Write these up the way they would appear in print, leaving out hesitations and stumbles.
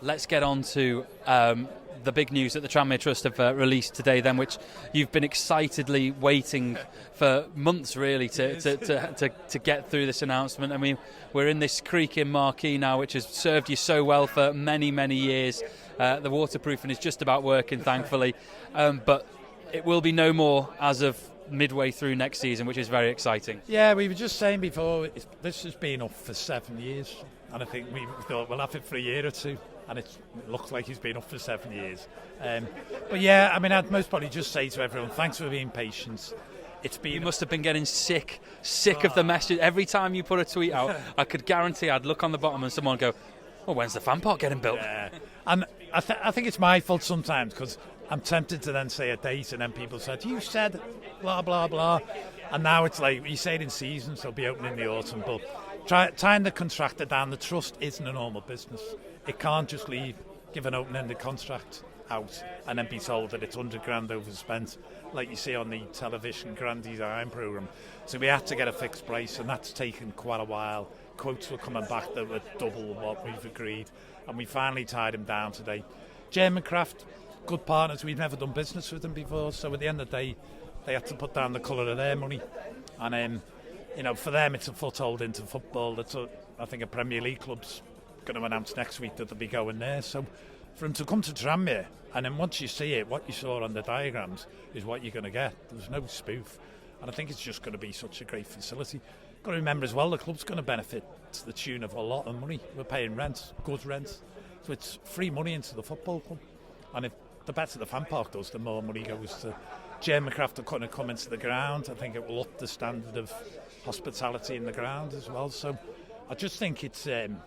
Let's get on to the big news that the Tranmere Trust have released today, then, which you've been excitedly waiting for months, really, to get through this announcement. I mean, we're in this creaking marquee now, which has served you so well for many, many years. The waterproofing is just about working, thankfully, but it will be no more as of midway through next season, which is very exciting. Yeah, we were just saying before, this has been up for 7 years, and I think we thought we'll have it for a year or two. And it looks like he's been up for 7 years. But yeah, I mean, I'd most probably just say to everyone, thanks for being patient. You must have been getting sick of the message. Every time you put a tweet out, I could guarantee I'd look on the bottom and someone would go, well, when's the fan park getting built? Yeah. And I think it's my fault sometimes, because I'm tempted to then say a date, and then people said, you said blah, blah, blah. And now it's like, you say it in seasons, they'll be opening in the autumn, but tying the contractor down, the trust isn't a normal business. It can't just give an open-ended contract out and then be told that it's $100,000 overspent, like you see on the television Grand Design programme. So we had to get a fixed price, and that's taken quite a while. Quotes were coming back that were double what we've agreed, and we finally tied them down today. German Craft, good partners. We've never done business with them before, so at the end of the day, they had to put down the colour of their money. And for them, it's a foothold into football. I think a Premier League club's going to announce next week that they'll be going there. So for him to come to Tranmere, and then once you see it, what you saw on the diagrams is what you're going to get. There's no spoof, and I think it's just going to be such a great facility. Got to remember as well, the club's going to benefit to the tune of a lot of money. We're paying rent, good rent, so it's free money into the football club. And if the better the fan park does, the more money goes to German Craft. Are going to come into the ground. I think it will up the standard of hospitality in the ground as well. So I just think it's going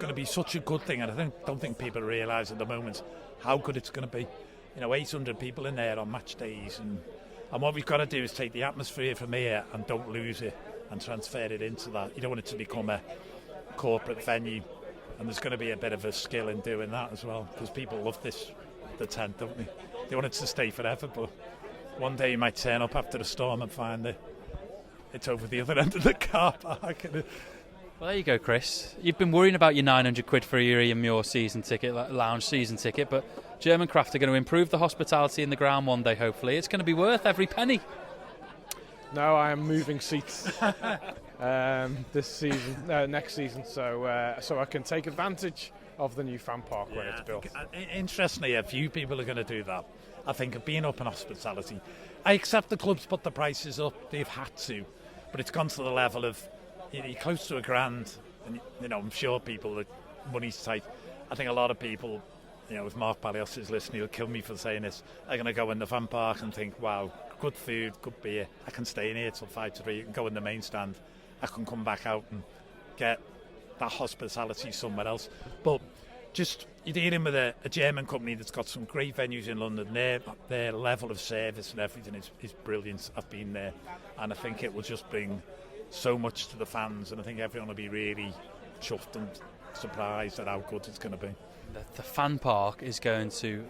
to be such a good thing, and I don't think people realise at the moment how good it's going to be. 800 people in there on match days, and what we've got to do is take the atmosphere from here and don't lose it and transfer it into that. You don't want it to become a corporate venue, and there's going to be a bit of a skill in doing that as well, because people love the tent, don't they? They want it to stay forever, but one day you might turn up after the storm and find that it's over the other end of the car park. Well, there you go, Chris. You've been worrying about your £900 for a Uriah Muir season ticket, lounge season ticket, but German Craft are going to improve the hospitality in the ground one day, hopefully. It's going to be worth every penny. No, I am moving seats this season, next season, so I can take advantage of the new fan park when it's built. Interestingly, a few people are going to do that. I think of being up in hospitality. I accept the clubs put the prices up; they've had to, but it's gone to the level of you're close to £1,000, and I'm sure people that money's tight. I think a lot of people, if Mark Palios is listening, he'll kill me for saying this, are going to go in the fan park and think, wow, good food, good beer, I can stay in here till 5 to 3, you can go in the main stand, I can come back out and get that hospitality somewhere else. But just, you're dealing with a German company that's got some great venues in London. Their level of service and everything is brilliant. I've been there, and I think it will just bring so much to the fans, and I think everyone will be really chuffed and surprised at how good it's going to be. The fan park is going to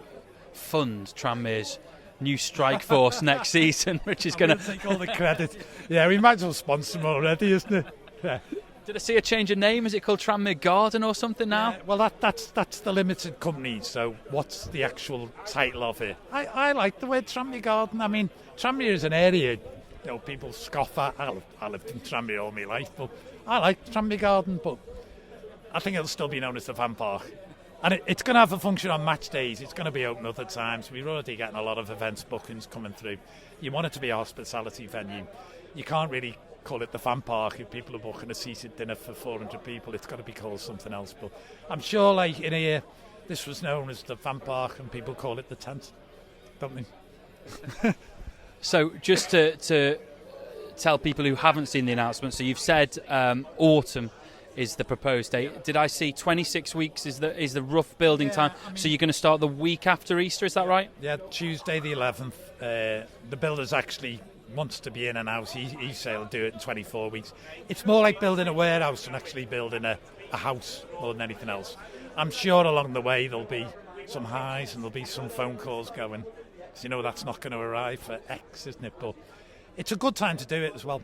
fund Tranmere's new strike force next season, which is going to take all the credit. Yeah, we might as well sponsor them already, isn't it? Yeah. Did I see a change of name? Is it called Tranmere Garden or something now? Yeah, well, that's the limited company. So what's the actual title of it? I like the word Tranmere Garden. I mean, Tranmere is an area people scoff at. I lived in Tranmere all my life, but I like Tranmere Garden, but I think it'll still be known as the fan park. And it's going to have a function on match days. It's going to be open other times. We're already getting a lot of events bookings coming through. You want it to be a hospitality venue. You can't really call it the fan park if people are booking a seated dinner for 400 people. It's got to be called something else. But I'm sure, like in here, this was known as the fan park, and people call it the tent, don't they? So just to tell people who haven't seen the announcement, so you've said autumn is the proposed date. Did I see 26 weeks is the rough building time? So you're going to start the week after Easter, is that right? Yeah, Tuesday the 11th. The builder's actually wants to be in and out. He said he'll do it in 24 weeks. It's more like building a warehouse than actually building a house more than anything else. I'm sure along the way there'll be some highs and there'll be some phone calls going. So that's not going to arrive for X, isn't it? But it's a good time to do it as well.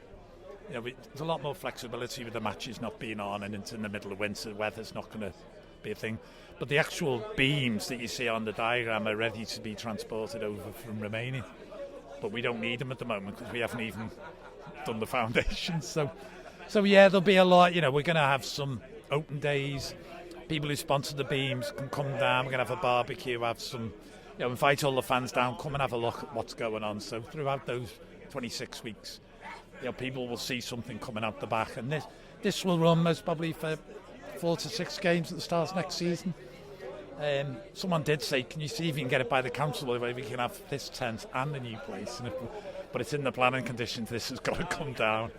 There's a lot more flexibility with the matches not being on, and it's in the middle of winter. The weather's not going to be a thing. But the actual beams that you see on the diagram are ready to be transported over from Romania. But we don't need them at the moment because we haven't even done the foundations. So yeah, there'll be a lot. We're going to have some open days. People who sponsor the beams can come down. We're going to have a barbecue, have some, invite all the fans down, come and have a look at what's going on. So throughout those 26 weeks, people will see something coming out the back. And this will run most probably for 4 to 6 games at the start of next season. Someone did say, can you see if you can get it by the council where we can have this tent and the new place? But it's in the planning conditions. This has got to come down.